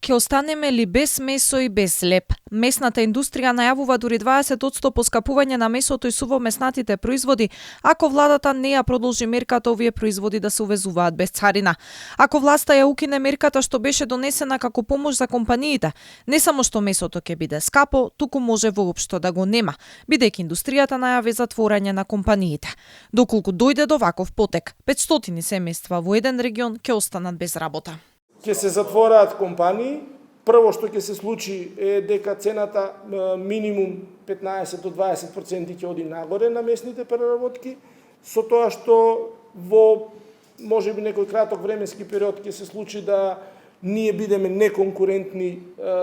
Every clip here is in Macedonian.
Ке останеме ли без месо и без леп? Месната индустрија најавува дури 20% поскапување на месото и сувомеснатите производи, ако владата не ја продолжи мерката овие производи да се увезуваат без царина. Ако власта ја укине мерката што беше донесена како помош за компаниите, не само што месото ќе биде скапо, туку може воопшто да го нема, бидејќи индустријата најави затворање на компаниите. Доколку дојде до ваков потек, 500 семејства во еден регион ќе останат без работа. Ќе се затвораат компании. Прво што ќе се случи е дека цената минимум 15 до 20% ќе оди нагоре на месните преработки, со тоа што во можеби некој краток временски период ќе се случи да ние бидеме неконкурентни,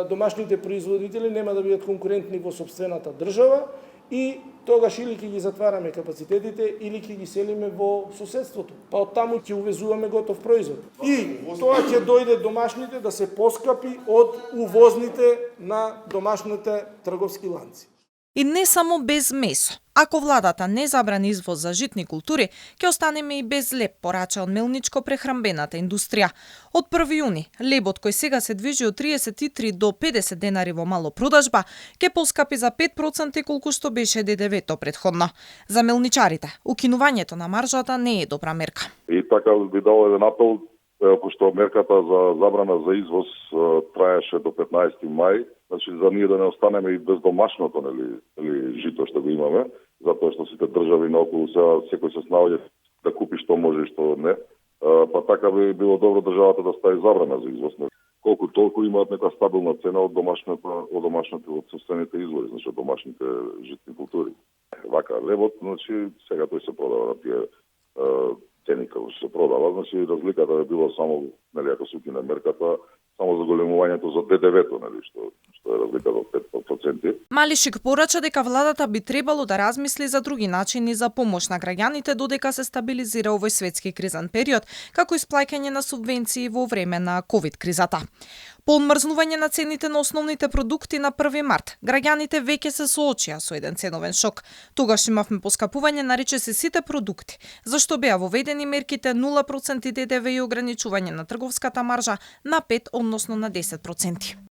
домашните производители нема да бидат конкурентни во сопствената држава и тогаш или ќе ги затвараме капацитетите или ќе ги селиме во соседството. Па од таму ќе увезуваме готов производ. И тоа ќе дојде домашните да се поскапи од увозните на домашните трговски ланци. И не само без месо. Ако владата не забрани извоз за житни култури, ќе останеме и без леб, порача од мелничко-прехрамбената индустрија. Од 1 јуни, лебот кој сега се движи од 33 до 50 денари во мало продажба, ќе поскапи за 5% колку што беше ДДВ-то предходно. За мелничарите, укинувањето на маржата не е добра мерка. И така би дал еден апел, пошто мерката за забрана за извоз траеше до 15 мај, значи за ние да не останеме и без домашното, нели, жито што го имаме, затоа што сите држави наоколу сега секој се снаоѓа да купи што може и што не. Па така би било добро државата да стави забрана за извоз. Колку толку имаат нека стабилна цена од домашните од собствените извори, значи од домашните житни култури. Вака лебот, значи сега тој се продава на тие цени како се продава, значи разликата е било само, нели, ако се укине мерката, само за големувањето за ДДВ-то, нели, што е разлика до 5%. Малишик порача дека владата би требало да размисли за други начини за помош на граѓаните додека се стабилизира овој светски кризен период, како исплаќање на субвенции во време на ковид кризата. По одмрзнување на цените на основните продукти на 1 март, граѓаните веќе се соочија со еден ценовен шок. Тогаш имавме поскапување на речиси сите продукти, зашто беа воведени мерките 0% ДДВ и ограничување на трговската маржа на 5, односно на 10%.